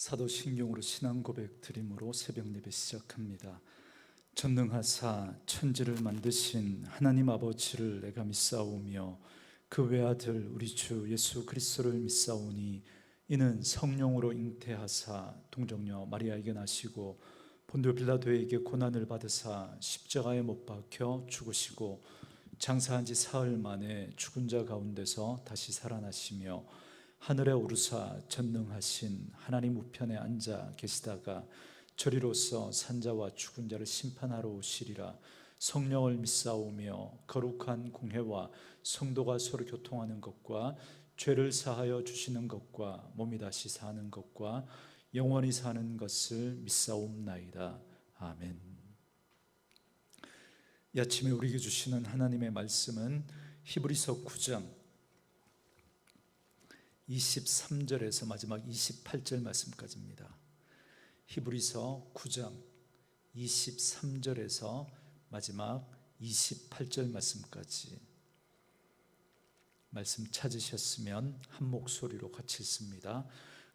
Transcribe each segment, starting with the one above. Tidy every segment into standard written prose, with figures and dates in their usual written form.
사도신경으로 신앙 고백 드림으로 새벽 예배 시작합니다. 전능하사 천지를 만드신 하나님 아버지를 내가 믿사오며 그 외아들 우리 주 예수 그리스도를 믿사오니 이는 성령으로 잉태하사 동정녀 마리아에게 나시고 본디오 빌라도에게 고난을 받으사 십자가에 못 박혀 죽으시고 장사한 지 사흘 만에 죽은 자 가운데서 다시 살아나시며 하늘에 오르사 전능하신 하나님 우편에 앉아 계시다가 저리로서 산자와 죽은 자를 심판하러 오시리라. 성령을 믿사오며 거룩한 공회와 성도가 서로 교통하는 것과 죄를 사하여 주시는 것과 몸이 다시 사는 것과 영원히 사는 것을 믿사옵나이다. 아멘. 이 아침에 우리에게 주시는 하나님의 말씀은 히브리서 9장 23절에서 마지막 28절 말씀까지입니다. 히브리서 9장 23절에서 마지막 28절 말씀까지 말씀 찾으셨으면 한 목소리로 같이 읽습니다.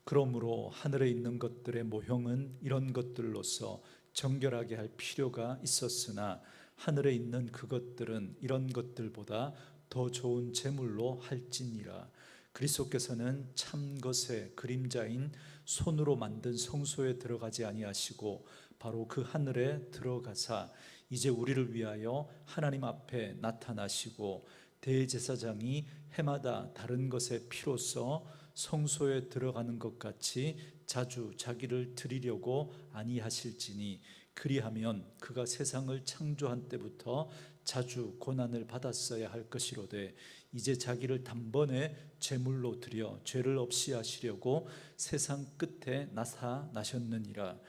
그러므로 하늘에 있는 것들의 모형은 이런 것들로서 정결하게 할 필요가 있었으나 하늘에 있는 그것들은 이런 것들보다 더 좋은 제물로 할지니라. 그리스도께서는 참 것의 그림자인 손으로 만든 성소에 들어가지 아니하시고 바로 그 하늘에 들어가사 이제 우리를 위하여 하나님 앞에 나타나시고 대제사장이 해마다 다른 것의 피로써 성소에 들어가는 것 같이 자주 자기를 드리려고 아니하실지니 그리하면 그가 세상을 창조한 때부터 자주 고난을 받았어야 할 것이로되 이제 자기를 단번에 제물로 드려 죄를 없이 하시려고 세상 끝에 나타나셨느니라.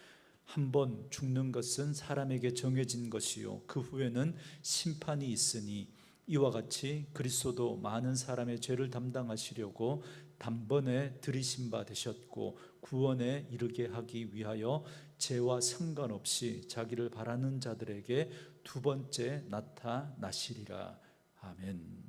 한번 죽는 것은 사람에게 정해진 것이요 그 후에는 심판이 있으니 이와 같이 그리스도도 많은 사람의 죄를 담당하시려고 단번에 들이신 바 되셨고 구원에 이르게 하기 위하여 죄와 상관없이 자기를 바라는 자들에게 두 번째 나타나시리라. 아멘.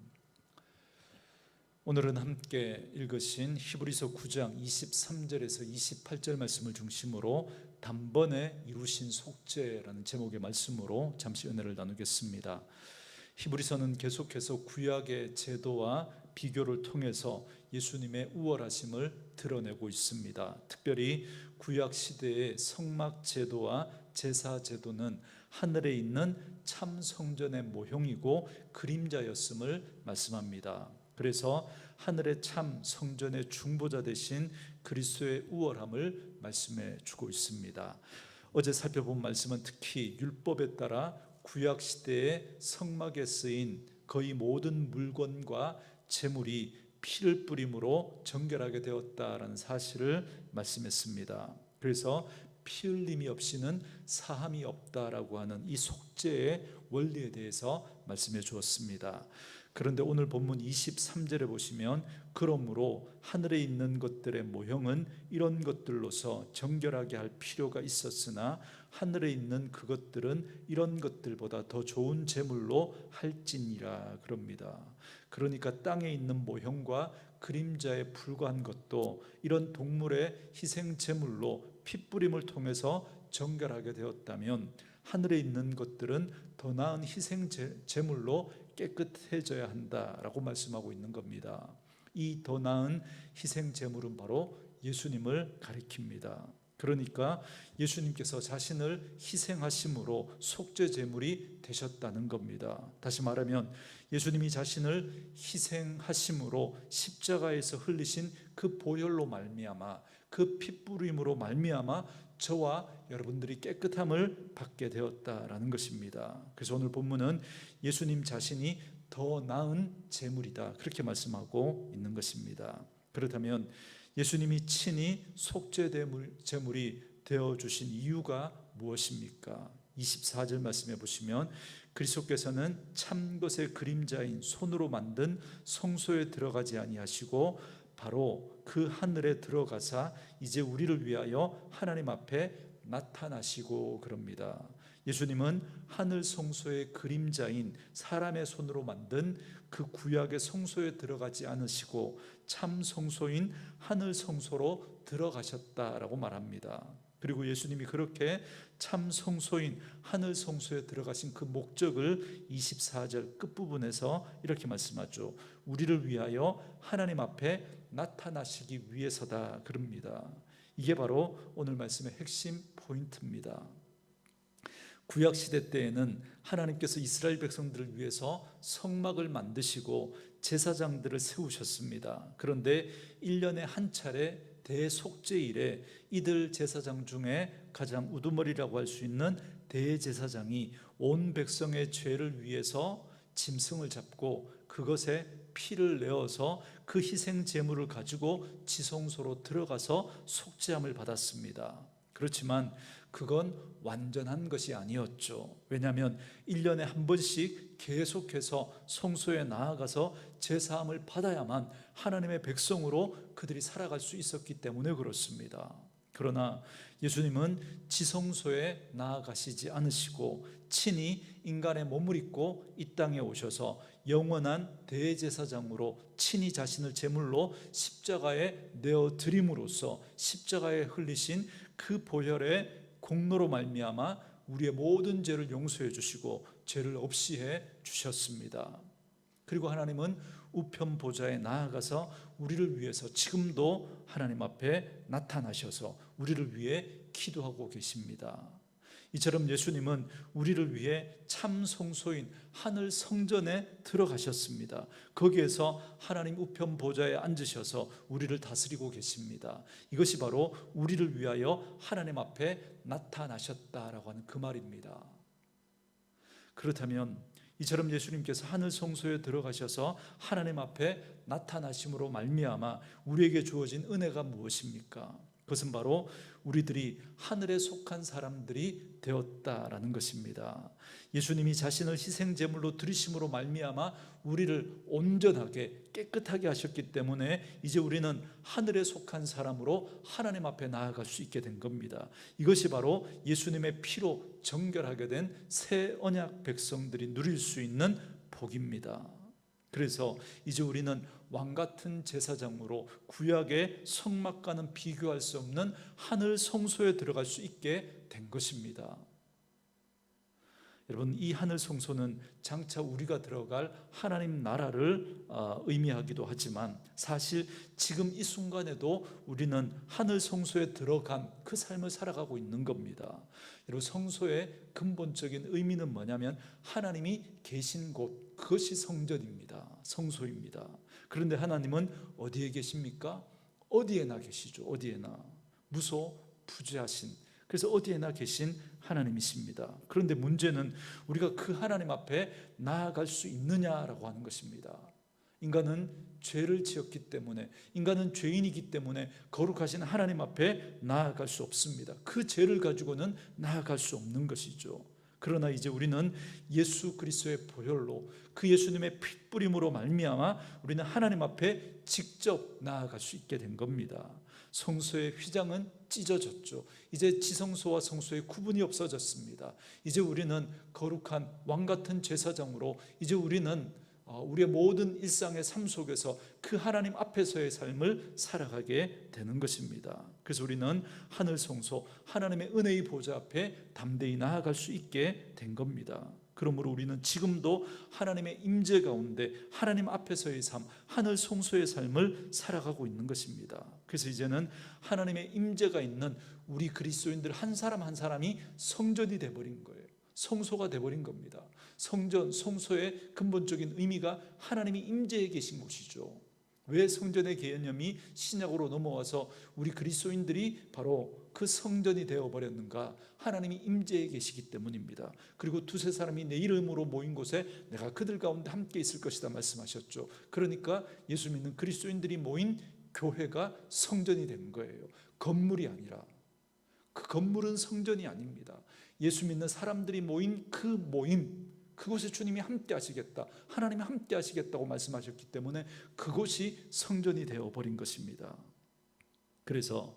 오늘은 함께 읽으신 히브리서 9장 23절에서 28절 말씀을 중심으로 단번에 이루신 속죄라는 제목의 말씀으로 잠시 은혜를 나누겠습니다. 히브리서는 계속해서 구약의 제도와 비교를 통해서 예수님의 우월하심을 드러내고 있습니다. 특별히 구약 시대의 성막 제도와 제사 제도는 하늘에 있는 참 성전의 모형이고 그림자였음을 말씀합니다. 그래서 하늘의 참 성전의 중보자 되신 그리스도의 우월함을 말씀해 주고 있습니다. 어제 살펴본 말씀은 특히 율법에 따라 구약 시대의 성막에 쓰인 거의 모든 물건과 제물이 피를 뿌림으로 정결하게 되었다라는 사실을 말씀했습니다. 그래서 피 흘림이 없이는 사함이 없다라고 하는 이 속죄의 원리에 대해서 말씀해 주었습니다. 그런데 오늘 본문 23절에 보시면 그러므로 하늘에 있는 것들의 모형은 이런 것들로서 정결하게 할 필요가 있었으나 하늘에 있는 그것들은 이런 것들보다 더 좋은 제물로 할지니라 그럽니다. 그러니까 땅에 있는 모형과 그림자에 불과한 것도 이런 동물의 희생 제물로 핏부림을 통해서 정결하게 되었다면 하늘에 있는 것들은 더 나은 희생 제물로 깨끗해져야 한다라고 말씀하고 있는 겁니다. 이 더 나은 희생 제물은 바로 예수님을 가리킵니다. 그러니까 예수님께서 자신을 희생하심으로 속죄 제물이 되셨다는 겁니다. 다시 말하면 예수님이 자신을 희생하심으로 십자가에서 흘리신 그 보혈로 말미암아 그 핏부림으로 말미암아 저와 여러분들이 깨끗함을 받게 되었다라는 것입니다. 그래서 오늘 본문은 예수님 자신이 더 나은 제물이다 그렇게 말씀하고 있는 것입니다. 그렇다면 예수님이 친히 속죄 제물이 되어주신 이유가 무엇입니까? 24절 말씀해 보시면 그리스도께서는 참 것의 그림자인 손으로 만든 성소에 들어가지 아니하시고 바로 그 하늘에 들어가사 이제 우리를 위하여 하나님 앞에 나타나시고 그럽니다. 예수님은 하늘 성소의 그림자인 사람의 손으로 만든 그 구약의 성소에 들어가지 않으시고 참 성소인 하늘 성소로 들어가셨다라고 말합니다. 그리고 예수님이 그렇게 참 성소인 하늘 성소에 들어가신 그 목적을 24절 끝부분에서 이렇게 말씀하죠. 우리를 위하여 하나님 앞에 나타나시기 위해서다 그럽니다. 이게 바로 오늘 말씀의 핵심 포인트입니다. 구약시대 때에는 하나님께서 이스라엘 백성들을 위해서 성막을 만드시고 제사장들을 세우셨습니다. 그런데 1년에 한 차례 대속죄일에 이들 제사장 중에 가장 우두머리라고 할 수 있는 대제사장이 온 백성의 죄를 위해서 짐승을 잡고 그것에 피를 내어서 그 희생 제물을 가지고 지성소로 들어가서 속죄함을 받았습니다. 그렇지만 그건 완전한 것이 아니었죠. 왜냐하면 1년에 한 번씩 계속해서 성소에 나아가서 제사함을 받아야만 하나님의 백성으로 그들이 살아갈 수 있었기 때문에 그렇습니다. 그러나 예수님은 지성소에 나아가시지 않으시고 친히 인간의 몸을 입고 이 땅에 오셔서 영원한 대제사장으로 친히 자신을 제물로 십자가에 내어드림으로써 십자가에 흘리신 그 보혈의 공로로 말미암아 우리의 모든 죄를 용서해 주시고 죄를 없이 해 주셨습니다. 그리고 하나님은 우편 보좌에 나아가서 우리를 위해서 지금도 하나님 앞에 나타나셔서 우리를 위해 기도하고 계십니다. 이처럼 예수님은 우리를 위해 참 성소인 하늘 성전에 들어가셨습니다. 거기에서 하나님 우편 보좌에 앉으셔서 우리를 다스리고 계십니다. 이것이 바로 우리를 위하여 하나님 앞에 나타나셨다라고 하는 그 말입니다. 그렇다면 이처럼 예수님께서 하늘 성소에 들어가셔서 하나님 앞에 나타나심으로 말미암아 우리에게 주어진 은혜가 무엇입니까? 그것은 바로 우리들이 하늘에 속한 사람들이 되었다라는 것입니다. 예수님이 자신을 희생제물로 드리심으로 말미암아 우리를 온전하게 깨끗하게 하셨기 때문에 이제 우리는 하늘에 속한 사람으로 하나님 앞에 나아갈 수 있게 된 겁니다. 이것이 바로 예수님의 피로 정결하게 된 새 언약 백성들이 누릴 수 있는 복입니다. 그래서 이제 우리는 왕같은 제사장으로 구약의 성막과는 비교할 수 없는 하늘 성소에 들어갈 수 있게 된 것입니다. 여러분, 이 하늘 성소는 장차 우리가 들어갈 하나님 나라를 의미하기도 하지만 사실 지금 이 순간에도 우리는 하늘 성소에 들어간 그 삶을 살아가고 있는 겁니다. 여러분, 성소의 근본적인 의미는 뭐냐면 하나님이 계신 곳, 그것이 성전입니다. 성소입니다. 그런데 하나님은 어디에 계십니까? 어디에나 계시죠. 어디에나. 무소부재하신, 그래서 어디에나 계신 하나님이십니다. 그런데 문제는 우리가 그 하나님 앞에 나아갈 수 있느냐라고 하는 것입니다. 인간은 죄를 지었기 때문에, 인간은 죄인이기 때문에 거룩하신 하나님 앞에 나아갈 수 없습니다. 그 죄를 가지고는 나아갈 수 없는 것이죠. 그러나 이제 우리는 예수 그리스도의 보혈로, 그 예수님의 핏뿌림으로 말미암아 우리는 하나님 앞에 직접 나아갈 수 있게 된 겁니다. 성소의 휘장은 찢어졌죠. 이제 지성소와 성소의 구분이 없어졌습니다. 이제 우리는 거룩한 왕같은 제사장으로, 이제 우리는 우리의 모든 일상의 삶 속에서 그 하나님 앞에서의 삶을 살아가게 되는 것입니다. 그래서 우리는 하늘 성소, 하나님의 은혜의 보좌 앞에 담대히 나아갈 수 있게 된 겁니다. 그러므로 우리는 지금도 하나님의 임재 가운데 하나님 앞에서의 삶, 하늘 성소의 삶을 살아가고 있는 것입니다. 그래서 이제는 하나님의 임재가 있는 우리 그리스도인들 한 사람 한 사람이 성전이 되어버린 거예요. 성소가 되어버린 겁니다. 성전, 성소의 근본적인 의미가 하나님이 임재해 계신 곳이죠. 왜 성전의 개념이 신약으로 넘어와서 우리 그리스도인들이 바로 그 성전이 되어버렸는가? 하나님이 임재해 계시기 때문입니다. 그리고 두세 사람이 내 이름으로 모인 곳에 내가 그들 가운데 함께 있을 것이다 말씀하셨죠. 그러니까 예수 믿는 그리스도인들이 모인 교회가 성전이 된 거예요. 건물이 아니라. 그 건물은 성전이 아닙니다. 예수 믿는 사람들이 모인 그 모임, 그곳에 주님이 함께 하시겠다, 하나님이 함께 하시겠다고 말씀하셨기 때문에 그곳이 성전이 되어버린 것입니다. 그래서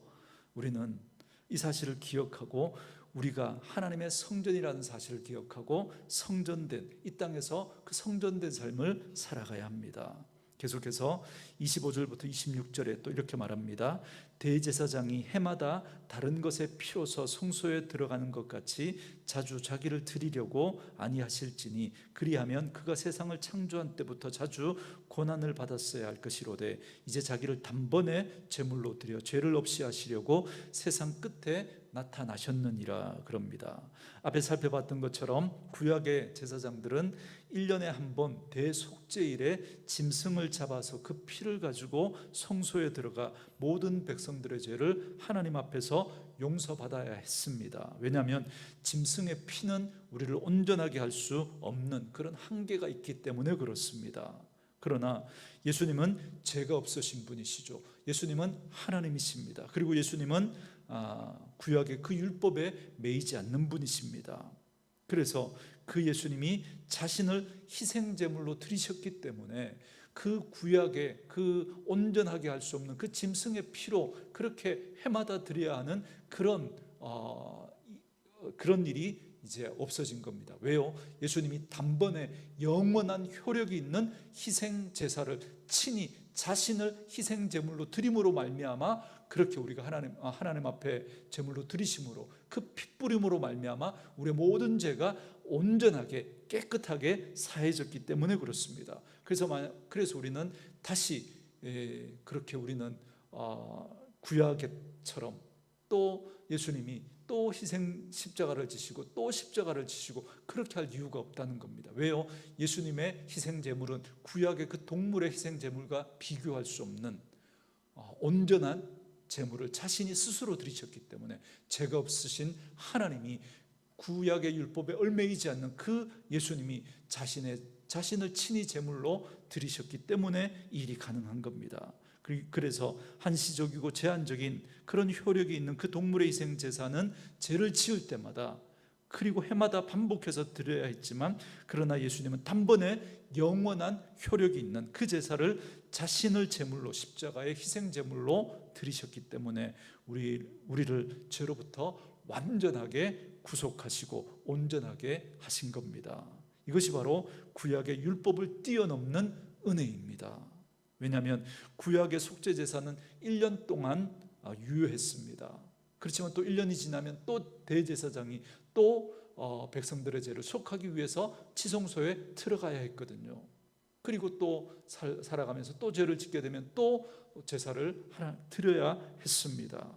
우리는 이 사실을 기억하고 우리가 하나님의 성전이라는 사실을 기억하고 성전된 이 땅에서 그 성전된 삶을 살아가야 합니다. 계속해서 25절부터 26절에 또 이렇게 말합니다. 대제사장이 해마다 다른 것의 피로서 성소에 들어가는 것 같이 자주 자기를 드리려고 아니하실지니 그리하면 그가 세상을 창조한 때부터 자주 고난을 받았어야 할 것이로되 이제 자기를 단번에 제물로 드려 죄를 없이 하시려고 세상 끝에 나타나셨느니라 그럽니다. 앞에 살펴봤던 것처럼 구약의 제사장들은 1년에 한 번 대속죄일에 짐승을 잡아서 그 피를 가지고 성소에 들어가 모든 백성들의 죄를 하나님 앞에서 용서받아야 했습니다. 왜냐하면 짐승의 피는 우리를 온전하게 할 수 없는 그런 한계가 있기 때문에 그렇습니다. 그러나 예수님은 죄가 없으신 분이시죠. 예수님은 하나님이십니다. 그리고 예수님은 구약의 그 율법에 매이지 않는 분이십니다. 그래서 그 예수님이 자신을 희생제물로 드리셨기 때문에 그 구약의 그 온전하게 할 수 없는 그 짐승의 피로 그렇게 해마다 드려야 하는 그런 일이 이제 없어진 겁니다. 왜요? 예수님이 단번에 영원한 효력이 있는 희생 제사를 친히 자신을 희생 제물로 드림으로 말미암아 그렇게 우리가 하나님 앞에 제물로 드리심으로 그 핏부림으로 말미암아 우리의 모든 죄가 온전하게 깨끗하게 사해졌기 때문에 그렇습니다. 그래서 우리는 다시 그렇게 우리는 구약처럼 또 예수님이 또 희생 십자가를 지시고 또 십자가를 지시고 그렇게 할 이유가 없다는 겁니다. 왜요? 예수님의 희생 제물은 구약의 그 동물의 희생 제물과 비교할 수 없는 온전한 제물을 자신이 스스로 드리셨기 때문에 죄가 없으신 하나님이 구약의 율법에 얽매이지 않는 그 예수님이 자신을 친히 제물로 드리셨기 때문에 이 일이 가능한 겁니다. 그래서 한시적이고 제한적인 그런 효력이 있는 그 동물의 희생 제사는 죄를 지을 때마다 그리고 해마다 반복해서 드려야 했지만 그러나 예수님은 단번에 영원한 효력이 있는 그 제사를 자신을 제물로 십자가의 희생 제물로 드리셨기 때문에 우리를 죄로부터 완전하게 구속하시고 온전하게 하신 겁니다. 이것이 바로 구약의 율법을 뛰어넘는 은혜입니다. 왜냐하면 구약의 속죄 제사는 1년 동안 유효했습니다. 그렇지만 또 1년이 지나면 또 대제사장이 또 백성들의 죄를 속하기 위해서 지성소에 들어가야 했거든요. 그리고 또 살아가면서 또 죄를 짓게 되면 또 제사를 하나 드려야 했습니다.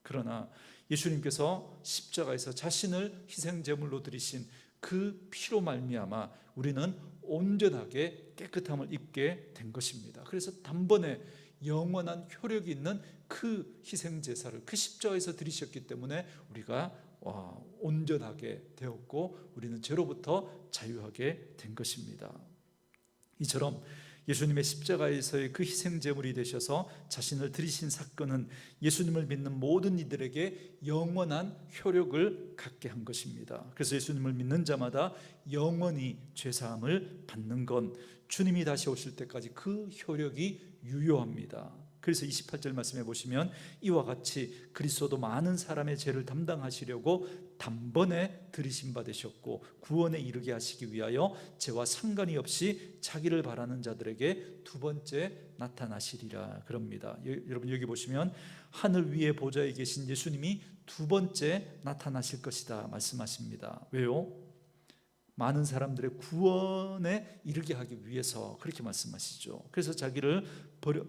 그러나 예수님께서 십자가에서 자신을 희생제물로 드리신 그 피로 말미암아 우리는 온전하게 깨끗함을 입게 된 것입니다. 그래서 단번에 영원한 효력이 있는 그 희생제사를 그 십자가에서 드리셨기 때문에 우리가 온전하게 되었고 우리는 죄로부터 자유하게 된 것입니다. 이처럼 예수님의 십자가에서의 그 희생제물이 되셔서 자신을 드리신 사건은 예수님을 믿는 모든 이들에게 영원한 효력을 갖게 한 것입니다. 그래서 예수님을 믿는 자마다 영원히 죄사함을 받는 건 주님이 다시 오실 때까지 그 효력이 유효합니다. 그래서 28절 말씀해 보시면 이와 같이 그리스도도 많은 사람의 죄를 담당하시려고 단번에 들이심 받으셨고 구원에 이르게 하시기 위하여 죄와 상관이 없이 자기를 바라는 자들에게 두 번째 나타나시리라 그럽니다. 여러분 여기 보시면 하늘 위에 보좌에 계신 예수님이 두 번째 나타나실 것이다 말씀하십니다. 왜요? 많은 사람들의 구원에 이르게 하기 위해서 그렇게 말씀하시죠. 그래서 자기를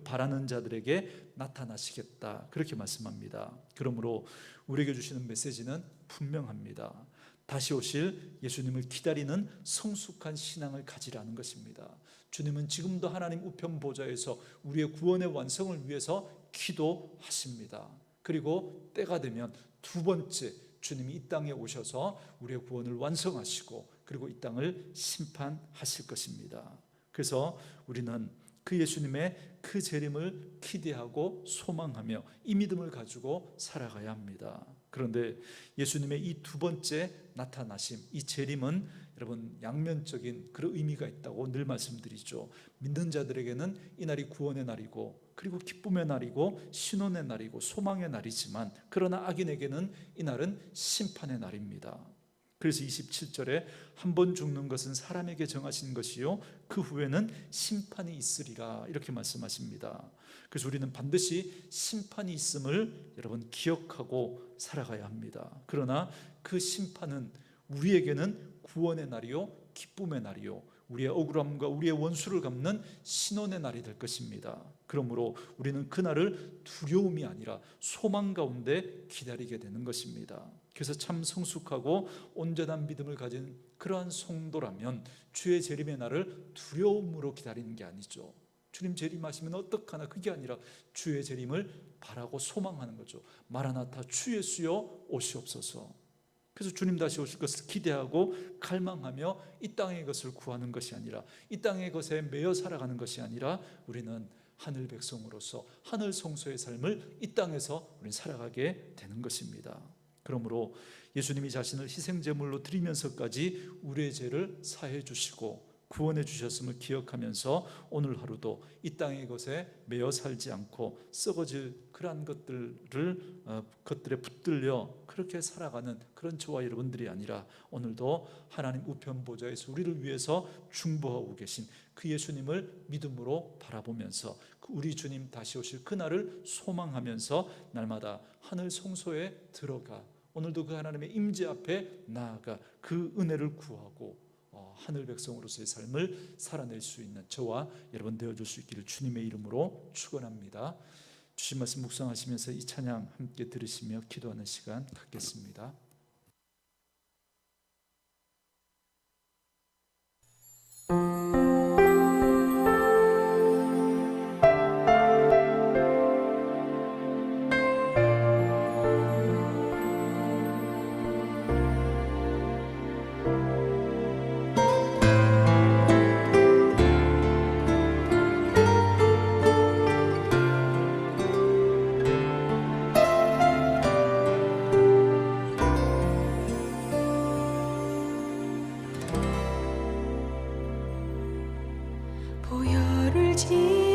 바라는 자들에게 나타나시겠다 그렇게 말씀합니다. 그러므로 우리에게 주시는 메시지는 분명합니다. 다시 오실 예수님을 기다리는 성숙한 신앙을 가지라는 것입니다. 주님은 지금도 하나님 우편 보좌에서 우리의 구원의 완성을 위해서 기도하십니다. 그리고 때가 되면 두 번째 주님이 이 땅에 오셔서 우리의 구원을 완성하시고 그리고 이 땅을 심판하실 것입니다. 그래서 우리는 그 예수님의 그 재림을 기대하고 소망하며 이 믿음을 가지고 살아가야 합니다. 그런데 예수님의 이 두 번째 나타나심, 이 재림은 여러분 양면적인 그런 의미가 있다고 늘 말씀드리죠. 믿는 자들에게는 이 날이 구원의 날이고 그리고 기쁨의 날이고 신원의 날이고 소망의 날이지만, 그러나 악인에게는 이 날은 심판의 날입니다. 그래서 27절에 한 번 죽는 것은 사람에게 정하신 것이요 그 후에는 심판이 있으리라, 이렇게 말씀하십니다. 그래서 우리는 반드시 심판이 있음을 여러분 기억하고 살아가야 합니다. 그러나 그 심판은 우리에게는 구원의 날이요 기쁨의 날이요 우리의 억울함과 우리의 원수를 갚는 신원의 날이 될 것입니다. 그러므로 우리는 그날을 두려움이 아니라 소망 가운데 기다리게 되는 것입니다. 그래서 참 성숙하고 온전한 믿음을 가진 그러한 성도라면 주의 재림의 날을 두려움으로 기다리는 게 아니죠. 주님 재림하시면 어떡하나, 그게 아니라 주의 재림을 바라고 소망하는 거죠. 마라나타 주 예수여 오시옵소서. 그래서 주님 다시 오실 것을 기대하고 갈망하며 이 땅의 것을 구하는 것이 아니라, 이 땅의 것에 매여 살아가는 것이 아니라, 우리는 하늘 백성으로서 하늘 성소의 삶을 이 땅에서 우리는 살아가게 되는 것입니다. 그러므로 예수님이 자신을 희생제물로 드리면서까지 우리의 죄를 사해 주시고 구원해 주셨음을 기억하면서 오늘 하루도 이 땅의 것에 매여 살지 않고 썩어질 그러한 것들에 붙들려 그렇게 살아가는 그런 저와 여러분들이 아니라, 오늘도 하나님 우편 보좌에서 우리를 위해서 중보하고 계신 그 예수님을 믿음으로 바라보면서 우리 주님 다시 오실 그날을 소망하면서 날마다 하늘 성소에 들어가 오늘도 그 하나님의 임재 앞에 나아가 그 은혜를 구하고 하늘 백성으로서의 삶을 살아낼 수 있는 저와 여러분 되어줄 수 있기를 주님의 이름으로 축원합니다. 주신 말씀 묵상하시면서 이 찬양 함께 들으시며 기도하는 시간 갖겠습니다. 보혈을 지